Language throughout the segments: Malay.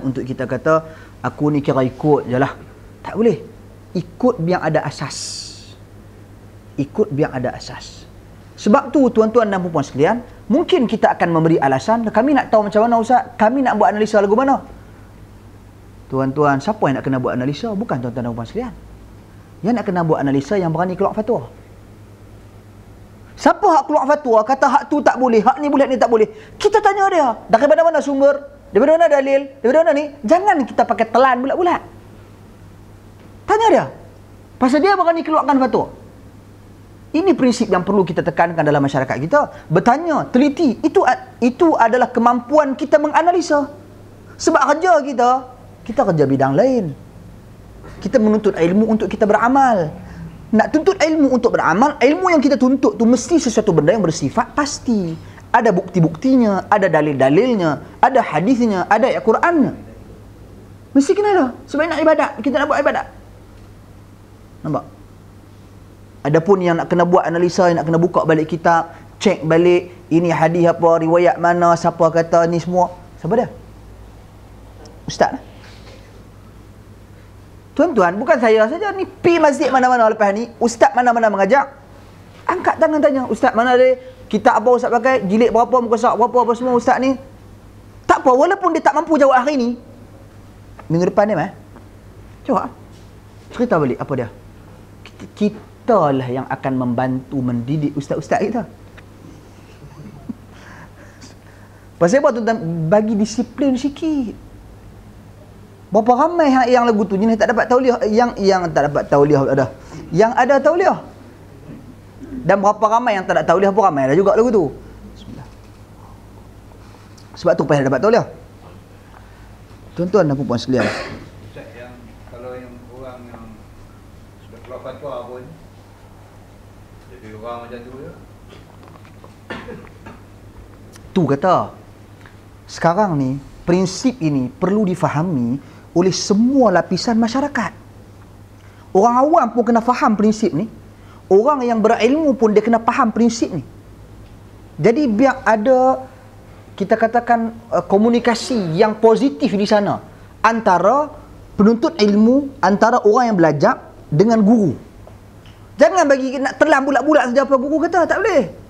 untuk kita kata aku ni kira ikut je lah. Tak boleh. Ikut biar ada asas. Ikut biar ada asas. Sebab tu tuan-tuan dan puan-puan sekalian, mungkin kita akan memberi alasan, kami nak tahu macam mana Ustaz, kami nak buat analisa lagu mana. Tuan-tuan, siapa yang nak kena buat analisa? Bukan tuan-tuan dan puan-puan sekalian. Yang nak kena buat analisa yang berani keluar fatwa. Siapa hak keluar fatwa kata hak tu tak boleh, hak ni boleh, ni tak boleh? Kita tanya dia, daripada mana sumber? Daripada mana dalil? Daripada mana ni? Jangan kita pakai telan bulat-bulat. Tanya dia. Pasal dia berani keluarkan fatwa. Ini prinsip yang perlu kita tekankan dalam masyarakat kita. Bertanya, teliti. Itu adalah kemampuan kita menganalisa. Sebab kerja kita kerja bidang lain. Kita menuntut ilmu untuk kita beramal. Nak tuntut ilmu untuk beramal, ilmu yang kita tuntut tu mesti sesuatu benda yang bersifat pasti. Ada bukti-buktinya, ada dalil-dalilnya, ada hadisnya, ada ayat Qurannya. Mesti kena ada. Sebab nak ibadat, kita nak buat ibadat. Nampak? Adapun yang nak kena buat analisa, yang nak kena buka balik kitab, cek balik ini hadis apa, riwayat mana, siapa kata ni semua. Siapa dia? Ustaz. Tuan-tuan, bukan saya saja ni, pi masjid mana-mana lepas ni, ustaz mana-mana mengajak, angkat tangan tanya, ustaz mana dia? Kitab apa ustaz pakai? Jilid berapa, muka surat berapa, apa semua ustaz ni? Tak apa, walaupun dia tak mampu jawab hari ni, minggu depan dia jawab. Cerita balik apa dia? Kita lah yang akan membantu mendidik ustaz-ustaz kita. Pasal apa tuan-tuan? Bagi disiplin sikit. Berapa ramai yang lagu tu jenis tak dapat tauliah, yang tak dapat tauliah dah. Yang ada tauliah. Dan berapa ramai yang tak ada tauliah pun ramai dah juga lagu tu. Bismillah. Sebab tu payah dapat tauliah. Tuan-tuan dan puan-puan sekalian. Ustaz, yang kalau yang orang yang sudah keluar fatwa pun jadi orang macam tu je. Tu kata, sekarang ni prinsip ini perlu difahami oleh semua lapisan masyarakat. Orang awam pun kena faham prinsip ni. Orang yang berilmu pun dia kena faham prinsip ni. Jadi biar ada, kita katakan, komunikasi yang positif di sana antara penuntut ilmu, antara orang yang belajar dengan guru. Jangan bagi nak telan bulat-bulat saja apa guru kata, tak boleh.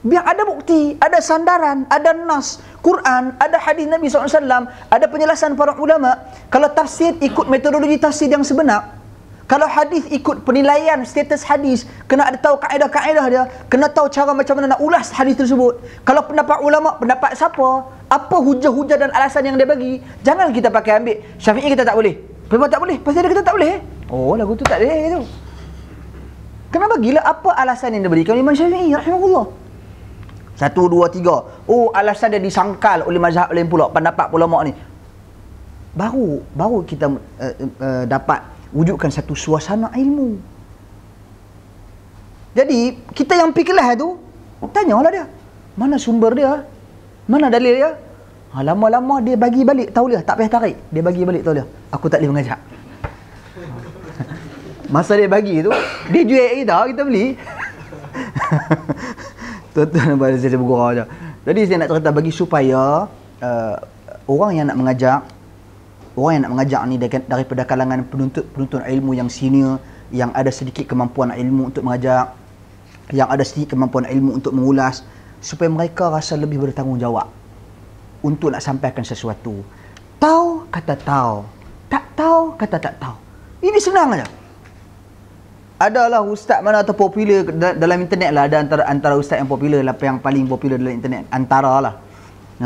Biar ada bukti, ada sandaran, ada nas Quran, ada hadis Nabi SAW, ada penjelasan para ulama. Kalau tafsir ikut metodologi tafsir yang sebenar, kalau hadis ikut penilaian status hadis, kena ada tahu kaedah-kaedah dia, kena tahu cara macam mana nak ulas hadis tersebut. Kalau pendapat ulama, pendapat siapa, apa hujah-hujah dan alasan yang dia bagi. Jangan kita pakai ambil Syafi'i kita tak boleh, kenapa tak boleh? Pasal dia kata tak boleh. Oh, lagu tu tak boleh tu. Kenapa gila? Apa alasan yang dia berikan Imam Syafi'i rahimahullah? 1, 2, 3. Oh, alasan dia disangkal oleh mazhab lain pula, pendapat ulama ni. Baru kita dapat wujudkan satu suasana ilmu. Jadi, kita yang pergi kelas tu, tanyalah dia. Mana sumber dia? Mana dalil dia? Lama-lama dia bagi balik tauliah, tak payah tarik. Dia bagi balik tauliah. Aku tak boleh mengajak. Masa dia bagi tu, dia jual kita beli. Tuan-tuan dan saya bergurau je. Jadi saya nak cerita bagi supaya orang yang nak mengajak ni daripada kalangan penuntut ilmu yang senior, yang ada sedikit kemampuan ilmu untuk mengajak, yang ada sedikit kemampuan ilmu untuk mengulas, supaya mereka rasa lebih bertanggungjawab untuk nak sampaikan sesuatu. Tahu kata tahu, tak tahu kata tak tahu. Ini senang aja. Adalah ustaz mana atau popular dalam internet lah, ada antara ustaz yang popular lah, yang paling popular dalam internet, antara lah,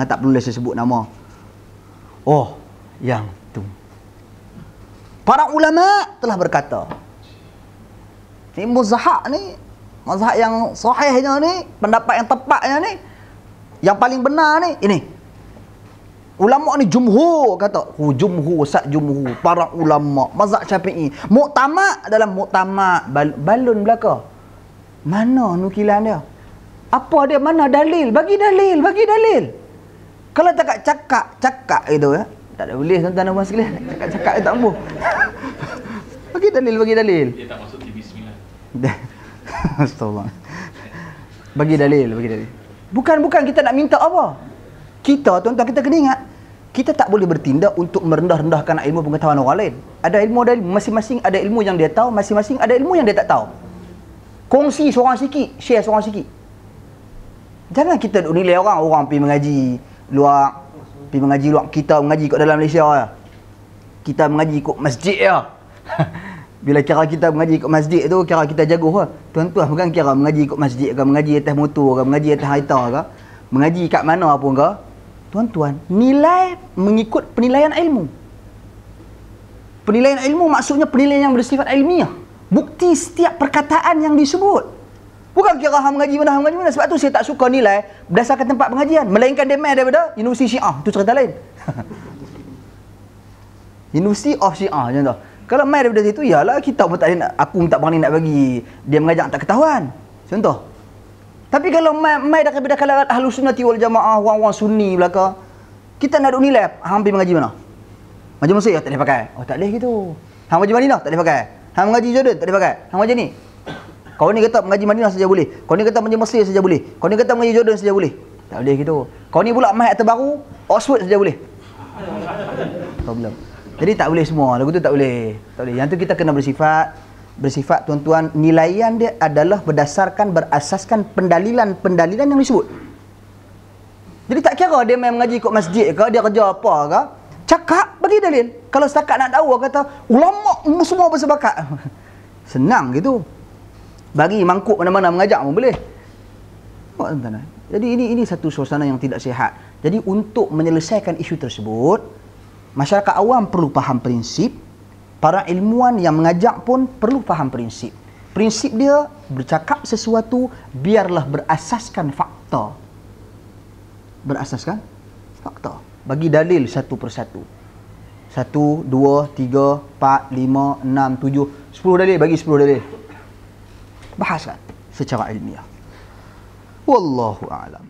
tak perlu saya sebut nama. Oh, yang tu para ulama telah berkata, ni mazhab ni, mazhab yang sahihnya ni, pendapat yang tepatnya ni, yang paling benar ni, ini ulama ni jumhur kata. Jumhur, jumhur para ulama mazhab Syafi'i. Muktamad, dalam muktamad balun belaka. Mana nukilan dia? Apa dia? Mana dalil? Bagi dalil, bagi dalil. Kalau tak cakap itu tak ada boleh tuan-tuan dan puan sekalian. Cakap tak mampu. Bagi dalil, bagi dalil. Dia tak masuk TV 9. Astagfirullah. Bagi dalil, bagi dalil. Bukan kita nak minta apa. Kita, tuan-tuan, kita kena ingat, kita tak boleh bertindak untuk merendah-rendahkan ilmu pengetahuan orang lain. Ada ilmu, masing-masing ada ilmu yang dia tahu, masing-masing ada ilmu yang dia tak tahu. Kongsi seorang sikit, share seorang sikit. Jangan kita duk nilai orang pergi mengaji luar, pergi mengaji luar, kita mengaji kat dalam Malaysia ya. Kita mengaji kat masjid ya. Bila kira kita mengaji kat masjid tu, kira kita jago lah. Tuan-tuan bukan kira mengaji kat masjid ke, mengaji atas motor ke, mengaji atas kereta ke, mengaji kat mana pun ke. Tuan-tuan, nilai mengikut penilaian ilmu. Penilaian ilmu maksudnya penilaian yang bersifat ilmiah. Bukti setiap perkataan yang disebut. Bukan kira hang mengaji mana. Sebab tu saya tak suka nilai berdasarkan tempat pengajian. Melainkan dia main daripada Universiti Syiah. Itu cerita lain. University of Syiah macam tu. Kalau main daripada situ, yalah kita pun tak boleh nak, aku pun tak berani nak bagi dia mengajar tak ketahuan. Contoh. Tapi kalau mai daripada kalangan Ahlus Sunnah wal Jamaah, orang-orang Sunni belaka, kita nak duk nilai, hang pergi mengaji mana? Mengaji Mesir tak boleh pakai. Oh tak boleh gitu. Hang mengaji Madinah tak boleh pakai. Hang mengaji Jordan tak boleh pakai. Hang mengaji ni. Kau ni kata mengaji Madinah saja boleh. Kau ni kata mengaji Mesir saja boleh. Kau ni kata mengaji Jordan saja boleh. Tak boleh gitu. Kau ni pula mai terbaru, Oxford saja boleh. Problem. Jadi tak boleh semua. Lagu tu tak boleh. Tak boleh. Yang tu kita kena bersifat tuan-tuan, nilaian dia adalah berasaskan pendalilan yang disebut. Jadi tak kira dia main mengaji kat masjid ke, dia kerja apa ke, cakap bagi dalil. Kalau setakat nak tahu kata ulama semua bersepakat. Senang gitu. Bagi mangkuk mana-mana mengajak pun boleh. Tuan-tuan. Jadi ini satu suasana yang tidak sihat. Jadi untuk menyelesaikan isu tersebut, masyarakat awam perlu faham prinsip. Para ilmuwan yang mengajak pun perlu faham prinsip. Prinsip dia bercakap sesuatu biarlah berasaskan fakta. Berasaskan fakta. Bagi dalil satu persatu. 1, 2, 3, 4, 5, 6, 7, 10 dalil, bagi 10 dalil. Bahaskan secara ilmiah. Wallahu a'lam.